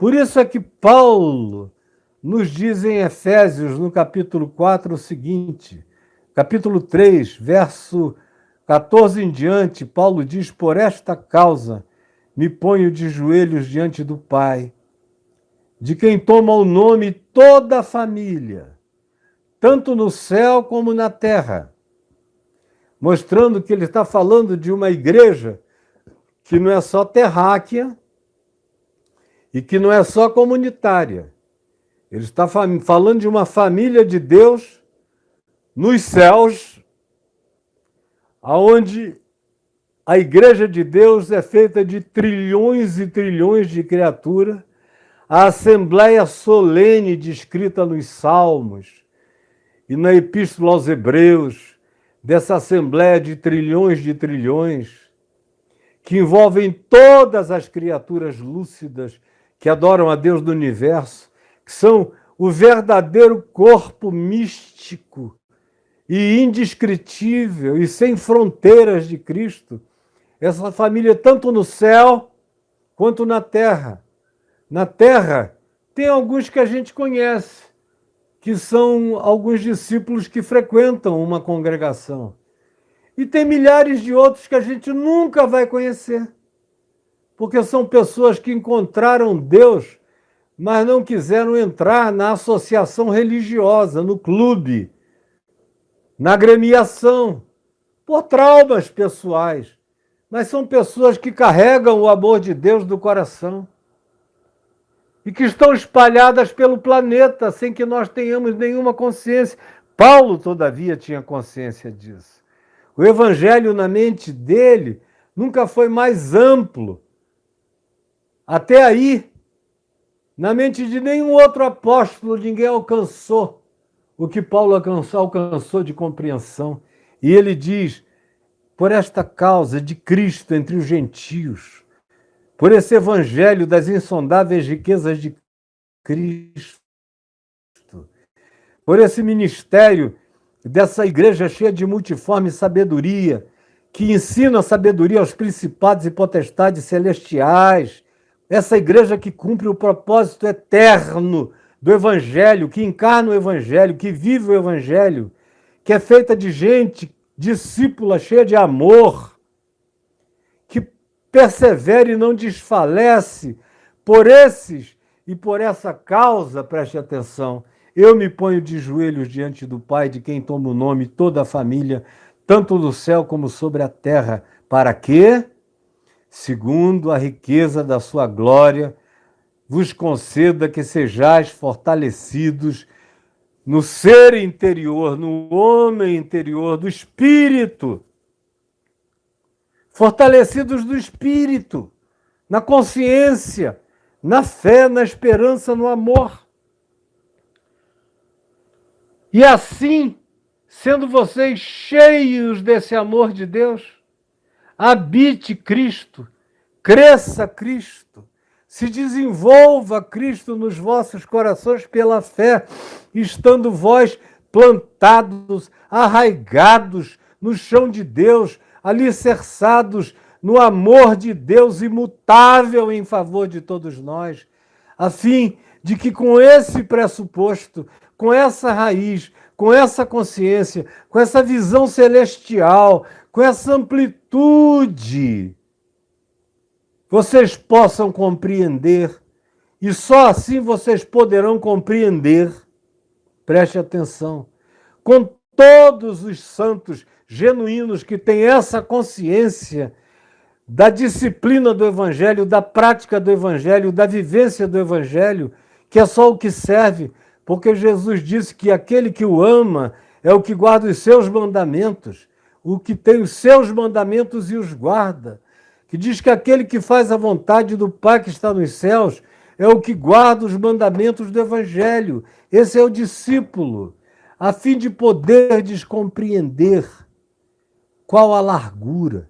Por isso é que Paulo nos diz em Efésios, no capítulo 4, o seguinte, capítulo 3, verso 14 em diante, Paulo diz: por esta causa me ponho de joelhos diante do Pai, de quem toma o nome toda a família, tanto no céu como na terra, mostrando que ele está falando de uma igreja que não é só terráquea e que não é só comunitária. Ele está falando de uma família de Deus nos céus, onde a igreja de Deus é feita de trilhões e trilhões de criaturas, a assembleia solene descrita nos Salmos e na Epístola aos Hebreus, dessa assembleia de trilhões, que envolvem todas as criaturas lúcidas que adoram a Deus do universo, que são o verdadeiro corpo místico e indescritível e sem fronteiras de Cristo. Essa família tanto no céu quanto na terra. Na terra tem alguns que a gente conhece, que são alguns discípulos que frequentam uma congregação. E tem milhares de outros que a gente nunca vai conhecer, porque são pessoas que encontraram Deus, mas não quiseram entrar na associação religiosa, no clube, na agremiação, por traumas pessoais. Mas são pessoas que carregam o amor de Deus do coração e que estão espalhadas pelo planeta sem que nós tenhamos nenhuma consciência. Paulo, todavia, tinha consciência disso. O evangelho na mente dele nunca foi mais amplo. Até aí, na mente de nenhum outro apóstolo, ninguém alcançou o que Paulo alcançou de compreensão. E ele diz: por esta causa de Cristo entre os gentios, por esse evangelho das insondáveis riquezas de Cristo, por esse ministério dessa igreja cheia de multiforme sabedoria, que ensina a sabedoria aos principados e potestades celestiais, essa igreja que cumpre o propósito eterno do evangelho, que encarna o evangelho, que vive o evangelho, que é feita de gente discípula, cheia de amor, que persevera e não desfalece. Por esses e por essa causa, preste atenção, eu me ponho de joelhos diante do Pai, de quem toma o nome toda a família, tanto no céu como sobre a terra. Para quê? Segundo a riqueza da sua glória, vos conceda que sejais fortalecidos no ser interior, no homem interior, do espírito. Fortalecidos do espírito, na consciência, na fé, na esperança, no amor. E assim, sendo vocês cheios desse amor de Deus, habite Cristo, cresça Cristo, se desenvolva Cristo nos vossos corações pela fé, estando vós plantados, arraigados no chão de Deus, alicerçados no amor de Deus imutável em favor de todos nós, a fim de que com esse pressuposto, com essa raiz, com essa consciência, com essa visão celestial, com essa amplitude, vocês possam compreender, e só assim vocês poderão compreender, preste atenção, com todos os santos genuínos que têm essa consciência da disciplina do Evangelho, da prática do Evangelho, da vivência do Evangelho, que é só o que serve, porque Jesus disse que aquele que o ama é o que guarda os seus mandamentos, o que tem os seus mandamentos e os guarda, que diz que aquele que faz a vontade do Pai que está nos céus é o que guarda os mandamentos do Evangelho. Esse é o discípulo, a fim de poderdes compreender qual a largura.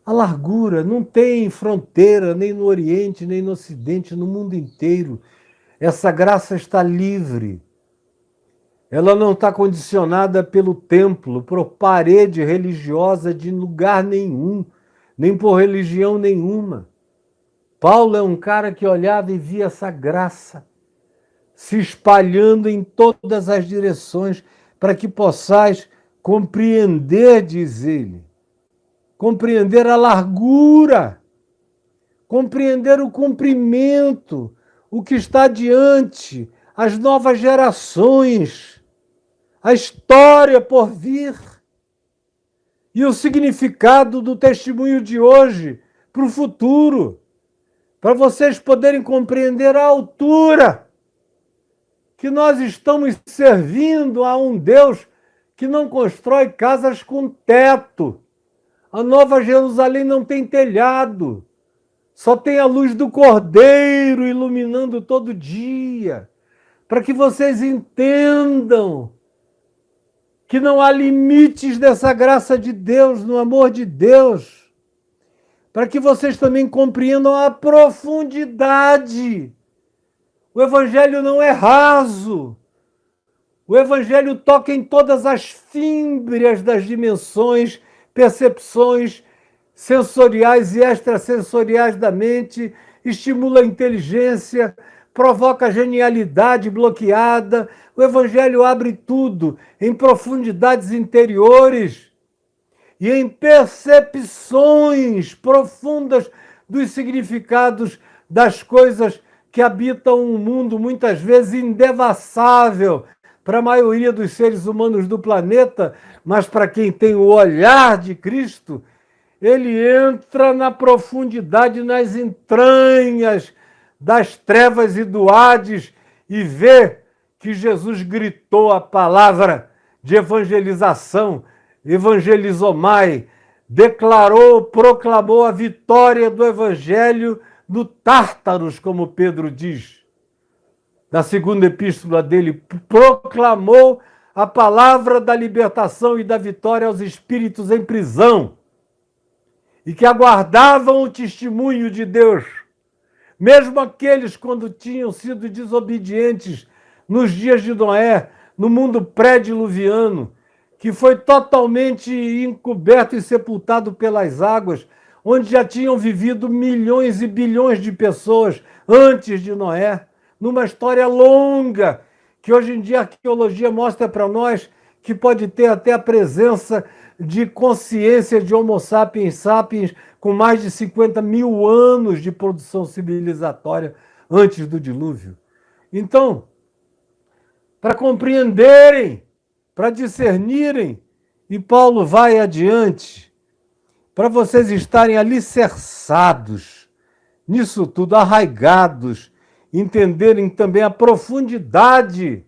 A largura não tem fronteira nem no Oriente, nem no Ocidente, no mundo inteiro. Essa graça está livre. Ela não está condicionada pelo templo, por parede religiosa de lugar nenhum, nem por religião nenhuma. Paulo é um cara que olhava e via essa graça se espalhando em todas as direções, para que possais compreender, diz ele, compreender a largura, compreender o comprimento, o que está adiante, as novas gerações, a história por vir e o significado do testemunho de hoje para o futuro, para vocês poderem compreender a altura que nós estamos servindo a um Deus que não constrói casas com teto. A Nova Jerusalém não tem telhado, só tem a luz do Cordeiro iluminando todo dia, para que vocês entendam que não há limites dessa graça de Deus, no amor de Deus, para que vocês também compreendam a profundidade. O Evangelho não é raso. O Evangelho toca em todas as fímbrias das dimensões, percepções sensoriais e extrasensoriais da mente, estimula a inteligência, provoca a genialidade bloqueada. O Evangelho abre tudo em profundidades interiores e em percepções profundas dos significados das coisas que habitam um mundo muitas vezes indevassável para a maioria dos seres humanos do planeta, mas para quem tem o olhar de Cristo, ele entra na profundidade, nas entranhas das trevas e do Hades e vê que Jesus gritou a palavra de evangelização, evangelizomai, declarou, proclamou a vitória do Evangelho no Tártaros, como Pedro diz. Na segunda epístola dele, proclamou a palavra da libertação e da vitória aos espíritos em prisão e que aguardavam o testemunho de Deus. Mesmo aqueles quando tinham sido desobedientes nos dias de Noé, no mundo pré-diluviano, que foi totalmente encoberto e sepultado pelas águas, onde já tinham vivido milhões e bilhões de pessoas antes de Noé, numa história longa, que hoje em dia a arqueologia mostra para nós que pode ter até a presença de consciência de Homo sapiens sapiens com mais de 50 mil anos de produção civilizatória antes do dilúvio. Então, para compreenderem, para discernirem, e Paulo vai adiante, para vocês estarem alicerçados nisso tudo, arraigados, entenderem também a profundidade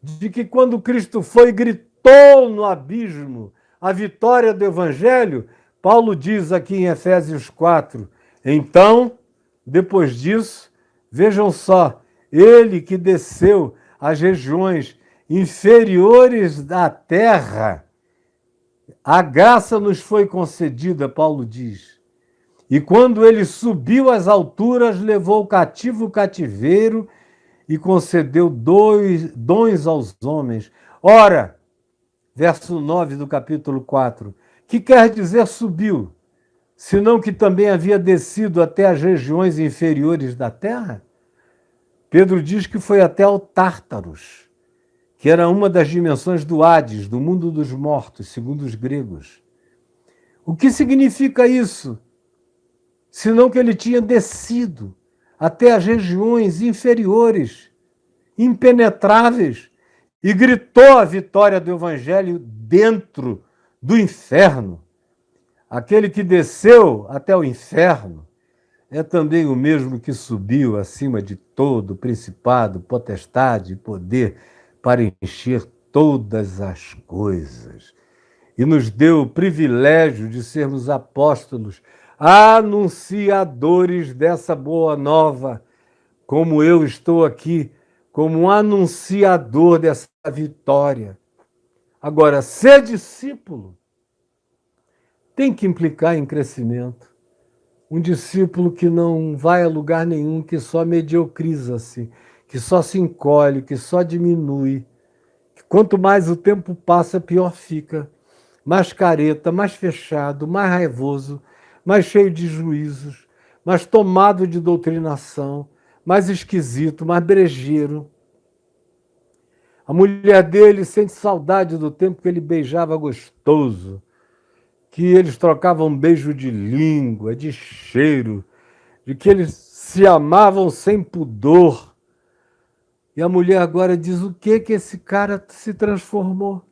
de que quando Cristo foi e gritou no abismo a vitória do Evangelho, Paulo diz aqui em Efésios 4, então, depois disso, vejam só, ele que desceu às regiões inferiores da terra, a graça nos foi concedida, Paulo diz. E quando ele subiu às alturas, levou cativo o cativeiro e concedeu dons aos homens. Ora, verso 9 do capítulo 4, que quer dizer subiu? Senão que também havia descido até as regiões inferiores da terra? Pedro diz que foi até o Tártaros, que era uma das dimensões do Hades, do mundo dos mortos, segundo os gregos. O que significa isso? Senão que ele tinha descido até as regiões inferiores, impenetráveis, e gritou a vitória do Evangelho dentro do inferno. Aquele que desceu até o inferno é também o mesmo que subiu acima de todo principado, potestade e poder, para encher todas as coisas. E nos deu o privilégio de sermos apóstolos, anunciadores dessa boa nova, como eu estou aqui, como um anunciador dessa vitória. Agora, ser discípulo tem que implicar em crescimento. Um discípulo que não vai a lugar nenhum, que só mediocriza-se, que só se encolhe, que só diminui. Quanto mais o tempo passa, pior fica. Mais careta, mais fechado, mais raivoso, mais cheio de juízos, mais tomado de doutrinação, mais esquisito, mais brejeiro. A mulher dele sente saudade do tempo que ele beijava gostoso, que eles trocavam beijo de língua, de cheiro, de que eles se amavam sem pudor. E a mulher agora diz o que esse cara se transformou.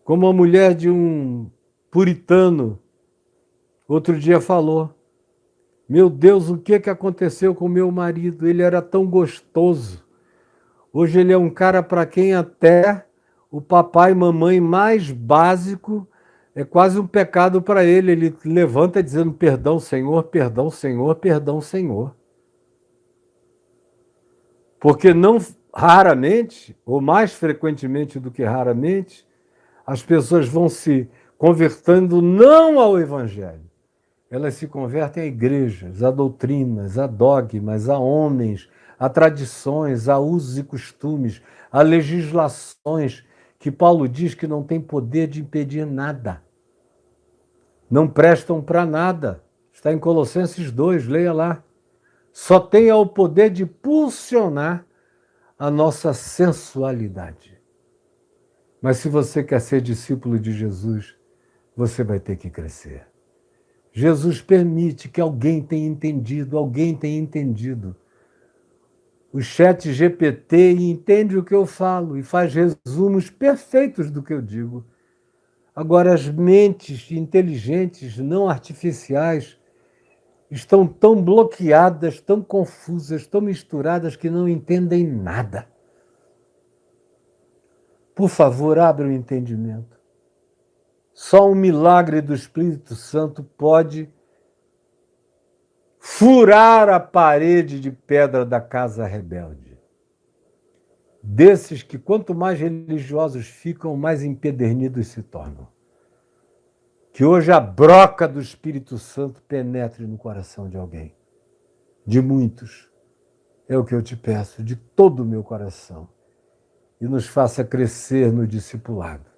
Como a mulher de um puritano outro dia falou: meu Deus, o que aconteceu com meu marido? Ele era tão gostoso. Hoje ele é um cara para quem até o papai e mamãe mais básico é quase um pecado para ele. Ele levanta dizendo perdão, Senhor, perdão, Senhor, perdão, Senhor. Porque não raramente, ou mais frequentemente do que raramente, as pessoas vão se convertendo não ao Evangelho. Elas se convertem a igrejas, a doutrinas, a dogmas, a homens, a tradições, a usos e costumes, a legislações que Paulo diz que não tem poder de impedir nada. Não prestam para nada. Está em Colossenses 2, leia lá. Só tem o poder de pulsionar a nossa sensualidade. Mas se você quer ser discípulo de Jesus, você vai ter que crescer. Jesus permite que alguém tenha entendido. O chat GPT entende o que eu falo e faz resumos perfeitos do que eu digo. Agora, as mentes inteligentes, não artificiais, estão tão bloqueadas, tão confusas, tão misturadas que não entendem nada. Por favor, abra o entendimento. Só um milagre do Espírito Santo pode furar a parede de pedra da casa rebelde. Desses que, quanto mais religiosos ficam, mais empedernidos se tornam. Que hoje a broca do Espírito Santo penetre no coração de alguém. De muitos. É o que eu te peço, de todo o meu coração. E nos faça crescer no discipulado.